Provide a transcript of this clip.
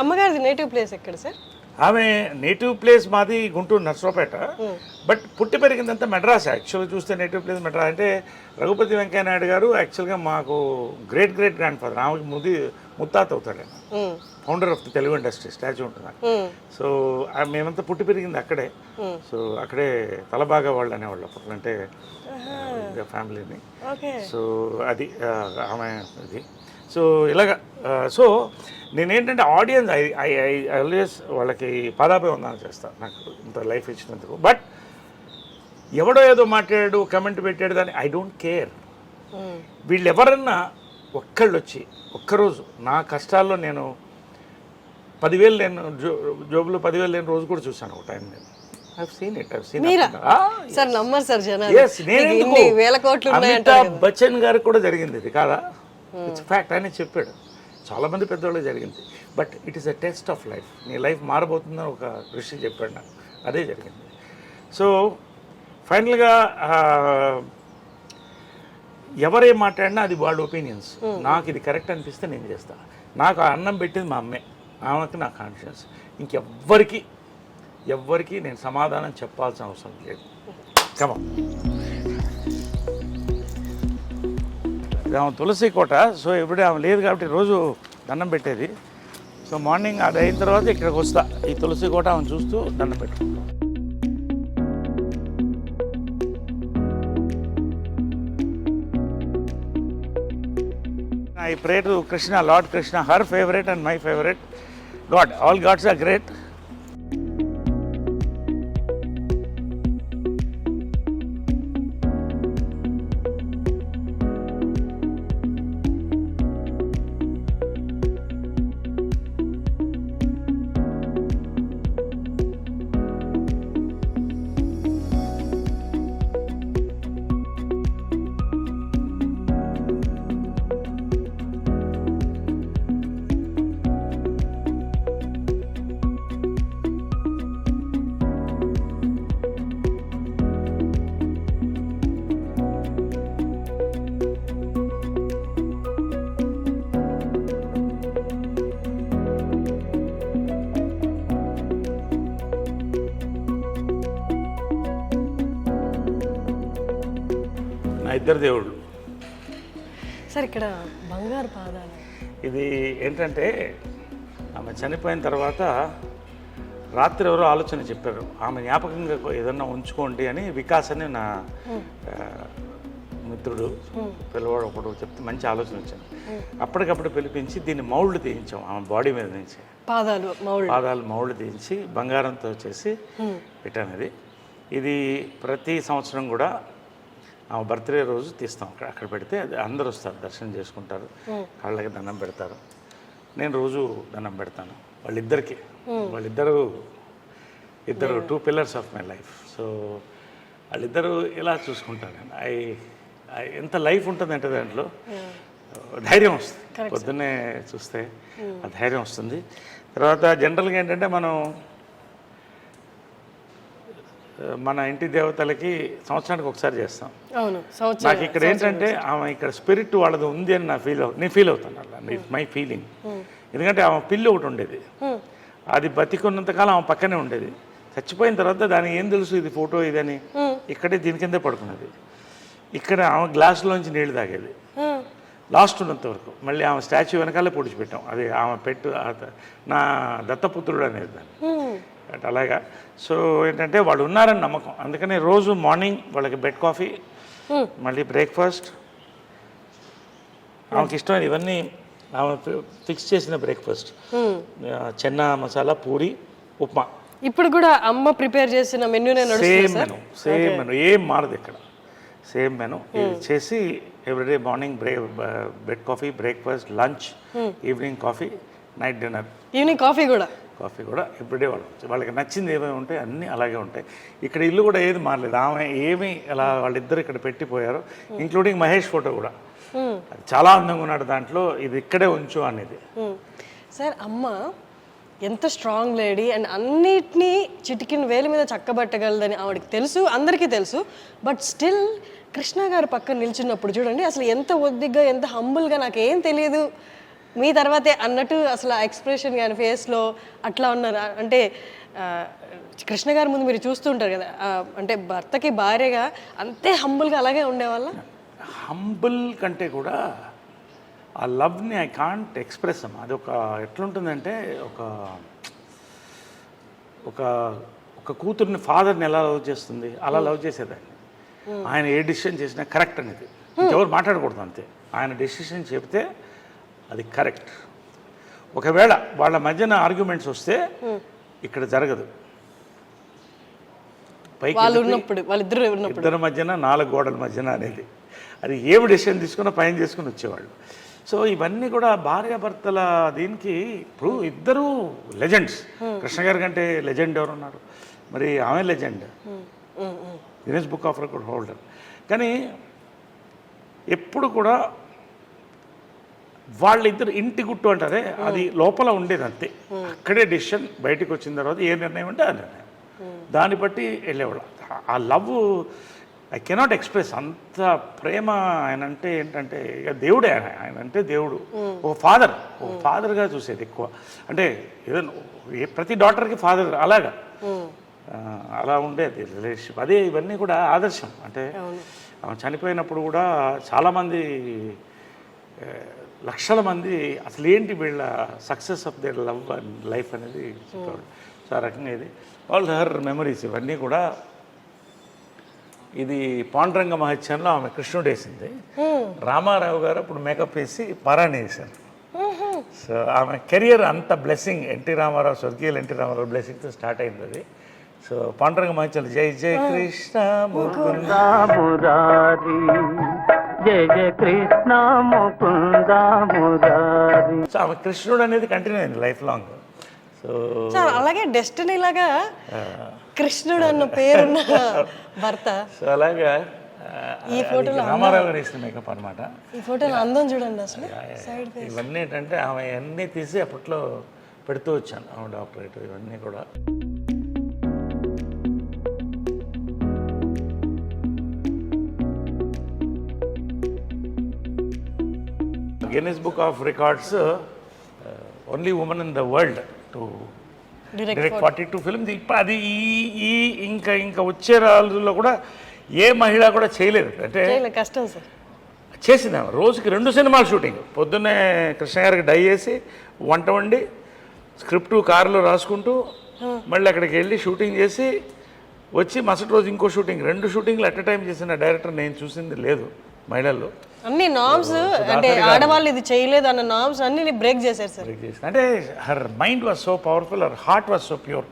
అమ్మగారిది native place ఎక్కడ sir? ఆమె native place మాది గుంటూరు నర్సరావుపేట, బట్ పుట్టి పెరిగిందంతా మెడ్రాస్. యాక్చువల్గా చూస్తే నేటివ్ ప్లేస్ మెడ్రాస్. అంటే రఘుపతి వెంకయ్య నాయుడు గారు యాక్చువల్గా మాకు గ్రేట్ గ్రాండ్ ఫాదర్, ఆమెకి ముత్తాత అవుతాడు ఆయన, founder of the Telugu industry, statue ఉంటుంది. సో మేమంతా పుట్టి పెరిగింది అక్కడే. సో అక్కడే తలబాగా వాళ్ళు అనేవాళ్ళు అప్పట్లో, అంటే ఫ్యామిలీని. సో అది ఆమె ఇది. సో ఇలాగా సో నేనేంటంటే ఆడియన్స్ ఐ ఆల్వేస్ వాళ్ళకి పాదాభివందనం చేస్తాను, నాకు ఇంత లైఫ్ ఇచ్చినందుకు. బట్ ఎవడో ఏదో మాట్లాడాడు, కమెంట్ పెట్టాడు, దాన్ని ఐ డోంట్ కేర్. వీళ్ళు ఎవరన్నా ఒక్కళ్ళు వచ్చి ఒక్కరోజు నా కష్టాల్లో నేను 10,000 లేను జోబులో 10,000 లేని రోజు కూడా చూసాను ఒక టైం. నేను అమితాబ్ బచ్చన్ గారికి కూడా జరిగింది ఇది కాదా? ఇట్స్ ఫ్యాక్ట్, ఆయన చెప్పాడు. చాలామంది పెద్దవాళ్ళకి జరిగింది. But it is a test of life. నీ లైఫ్ మారబోతుందని ఒక విషయం చెప్పాడు నాకు, అదే జరిగింది. సో ఫైనల్గా ఎవరేం మాట్లాడినా అది వాళ్ళ ఒపీనియన్స్. నాకు ఇది కరెక్ట్ అనిపిస్తే నేను చేస్తాను. నాకు ఆ అన్నం పెట్టింది మా అమ్మే, ఆమెకి నా కాన్షియన్స్. ఎవ్వరికి నేను సమాధానం చెప్పాల్సిన అవసరం లేదు. కమా ఆమె తులసి కోట. సో ఇప్పుడు ఆమె లేదు కాబట్టి రోజు దండం పెట్టేది. సో మార్నింగ్ అది అయిన తర్వాత ఇక్కడికి వస్తా, ఈ తులసి కోట ఆమె చూస్తూ దండం పెట్టు. I pray to Krishna, Lord Krishna, her favorite and my favorite God. All gods are great. ఇద్దరు దేవుళ్ళు సార్. ఇక్కడ బంగారు పాదాలు, ఇది ఏంటంటే ఆమె చనిపోయిన తర్వాత రాత్రి ఎవరో ఆలోచన చెప్పారు, ఆమె జ్ఞాపకంగా ఏదన్నా ఉంచుకోండి అని. వికాస్ అని నా మిత్రుడు పిల్లవాడు ఒకడు చెప్తే మంచి ఆలోచన వచ్చింది. అప్పటికప్పుడు పిలిపించి దీన్ని మౌల్డ్ తీయించాం ఆమె బాడీ మీద నుంచి. పాదాలు మౌల్డ్ తీయించి బంగారంతో చేసి పెట్టాను. ఇది ప్రతి సంవత్సరం కూడా ఆమె బర్త్డే రోజు తీస్తాం. అక్కడ పెడితే అందరూ వస్తారు, దర్శనం చేసుకుంటారు, కాళ్ళకి దండం పెడతారు. నేను రోజు దండం పెడతాను వాళ్ళిద్దరు 2 pillars of my life. So వాళ్ళిద్దరూ ఇలా చూసుకుంటారు. ఎంత లైఫ్ ఉంటుందంటే దాంట్లో ధైర్యం వస్తుంది. పొద్దున్నే చూస్తే ఆ ధైర్యం వస్తుంది. తర్వాత జనరల్గా ఏంటంటే మన ఇంటి దేవతలకి సంవత్సరానికి ఒకసారి చేస్తాం. నాకు ఇక్కడ ఏంటంటే ఆమె ఇక్కడ స్పిరిట్ వాళ్ళది ఉంది అని నేను ఫీల్ అవుతాను. అలా ఇట్స్ మై ఫీలింగ్. ఎందుకంటే ఆమె పిల్లి ఒకటి ఉండేది, అది బతికున్నంతకాలం ఆమె పక్కనే ఉండేది. చచ్చిపోయిన తర్వాత దానికి ఏం తెలుసు ఇది ఫోటో ఇదని, ఇక్కడే దీని కిందే పడుకున్నది. ఇక్కడ ఆమె గ్లాసులోంచి నీళ్లు తాగేది లాస్ట్ ఉన్నంత వరకు. మళ్ళీ ఆమె స్టాచ్యూ వెనకాలే పొడిచిపెట్టాం. అది ఆమె నా దత్తపుత్రుడు అనేది దాన్ని. అలాగా. సో ఏంటంటే వాళ్ళు ఉన్నారని నమ్మకం. అందుకని రోజు మార్నింగ్ వాళ్ళకి బెడ్ కాఫీ, మళ్ళీ బ్రేక్ఫాస్ట్. ఆమెకి ఇష్టమైన ఇవన్నీ ఆమె ఫిక్స్ చేసిన బ్రేక్ఫాస్ట్, చెన్నా మసాలా, పూరి, ఉప్మా. ఇప్పుడు కూడా అమ్మ ప్రిపేర్ చేసిన మెనూనే నడుస్తుంది. సేమ్ మెనూ, ఏం మారదు ఇక్కడ. సేమ్ మెనూ చేసి everyday morning bed coffee, breakfast, lunch, evening coffee, night dinner. Evening coffee కూడా ఎవ్రీడే వాళ్ళకి నచ్చింది ఏమేమి ఉంటాయి అన్నీ అలాగే ఉంటాయి. ఇక్కడ ఇల్లు కూడా ఏది మారలేదు. ఆమె ఏమి అలా వాళ్ళిద్దరు ఇక్కడ పెట్టిపోయారు, ఇంక్లూడింగ్ మహేష్ ఫోటో కూడా. చాలా అందంగా ఉన్నాడు దాంట్లో, ఇది ఇక్కడే ఉంచు అనేది. సార్ అమ్మ ఎంత స్ట్రాంగ్ లేడీ అండ్ అన్నిటినీ చిటికిన వేలు మీద చక్కబట్టగలదని ఆవిడకి తెలుసు, అందరికీ తెలుసు. బట్ స్టిల్ కృష్ణ గారు పక్కన నిల్చున్నప్పుడు చూడండి అసలు ఎంత ఒద్దిగ్గా, ఎంత హంబుల్గా, నాకేం తెలియదు మీ తర్వాతే అన్నట్టు అసలు ఆ ఎక్స్ప్రెషన్ కానీ ఫేస్లో అట్లా ఉన్నారు. అంటే కృష్ణ గారి ముందు మీరు చూస్తుంటారు కదా, అంటే భర్తకి భార్యగా అంతే హంబుల్గా అలాగే ఉండేవాళ్ళ. హంబుల్ కంటే కూడా ఆ లవ్ని ఐ కాంట్ ఎక్స్ప్రెస్ అమ్మా. అది ఒక ఎట్లుంటుందంటే ఒక ఒక ఒక కూతుర్ని ఫాదర్ని ఎలా లవ్ చేస్తుంది అలా లవ్ చేసేదాన్ని. ఆయన ఏ డిసిషన్ చేసినా కరెక్ట్ అనేది, ఇంకెవరు మాట్లాడకూడదు అంతే. ఆయన డెసిషన్ చెప్తే అది కరెక్ట్. ఒకవేళ వాళ్ళ మధ్యన ఆర్గ్యుమెంట్స్ వస్తే ఇక్కడ జరగదు. ఇద్దరి మధ్యన 4 గోడల మధ్యన అనేది, అది ఏమి డెసిషన్ తీసుకున్నా పైన చేసుకుని వచ్చేవాళ్ళు. సో ఇవన్నీ కూడా భార్యాభర్తల దీనికి ఇప్పుడు ఇద్దరు లెజెండ్స్. కృష్ణ గారి కంటే లెజెండ్ ఎవరు ఉన్నారు? మరి ఆమె legend, Guinness book of record holder. కానీ ఎప్పుడు కూడా వాళ్ళిద్దరు ఇంటి గుట్టు అంటారే, అది లోపల ఉండేది అంతే. అక్కడే డెసిషన్ బయటకు వచ్చిన తర్వాత ఏ నిర్ణయం అంటే ఆ నిర్ణయం, దాన్ని బట్టి వెళ్ళేవాళ్ళు. ఆ లవ్ ఐ కెనాట్ ఎక్స్ప్రెస్. అంత ప్రేమ ఆయన అంటే ఏంటంటే ఇక దేవుడే. ఆయన అంటే దేవుడు, ఒక ఫాదర్గా చూసేది ఎక్కువ. అంటే ఏదో ప్రతి డాటర్కి ఫాదర్ అలాగా అలా ఉండేది రిలేషన్షిప్. అదే ఇవన్నీ కూడా ఆదర్శం. అంటే ఆమె చనిపోయినప్పుడు కూడా చాలామంది లక్షల మంది అసలు ఏంటి వీళ్ళ success of their love and life అనేది చెప్పేవాళ్ళు. సో ఆ రకంగా ఇది ఆల్ హర్ మెమరీస్ ఇవన్నీ కూడా. ఇది పాండురంగ మహత్యంలో ఆమె కృష్ణుడు వేసింది, రామారావు గారు అప్పుడు మేకప్ వేసి పారాయణ వేశారు. సో ఆమె కెరియర్ అంత బ్లెస్సింగ్, ఎన్టీ రామారావు, స్వర్గీయులు ఎన్టీ రామారావు బ్లెస్సింగ్తో స్టార్ట్ అయింది అది. సో పాండురంగ మహత్యంలో జై జై కృష్ణ ముకుంద మురారి, జయ జయ కృష్ణ ముకుంద మురారి. సో ఆమె కృష్ణుడు అనేది కంటిన్యూ అయింది లైఫ్ లాంగ్. సో అలాగే డెస్టినీ లాగా కృష్ణుడు అన్న పేరున్న భర్త. సో అలాగా ఈ ఫోటోలో రామారావు గారు వేసిన మేకప్ అనమాట. ఈ ఫోటోలో అందం చూడండి అసలు. ఇవన్నీ ఏంటంటే ఆమె అన్నీ తీసి అప్పట్లో పెడుతూ వచ్చాను, ఆమె డాక్టరేట్ ఇవన్నీ కూడా. Guinness book of records only women in the world to direct 42 films. ఇప్పుడు అది ఈ ఇంకా వచ్చే రోజుల్లో కూడా ఏ మహిళ కూడా చేయలేదు. అంటే కష్టం సార్. చేసింది రోజుకి 2 సినిమాలు షూటింగ్. పొద్దున్నే కృష్ణ గారికి డై చేసి వంట వండి స్క్రిప్ట్ కారులో రాసుకుంటూ మళ్ళీ అక్కడికి వెళ్ళి షూటింగ్ చేసి వచ్చి మరుసటి రోజు ఇంకో షూటింగ్, 2 షూటింగ్లు అట్ ఎ టైం చేసిన డైరెక్టర్ నేను చూసింది లేదు మహిళల్లో. అన్ని నామ్స్ అంటే ఆడవాళ్ళు ఇది చేయలేదు అన్న నామ్స్ అన్ని బ్రేక్ చేశారు సార్. అంటే her mind was so powerful, her heart was so pure.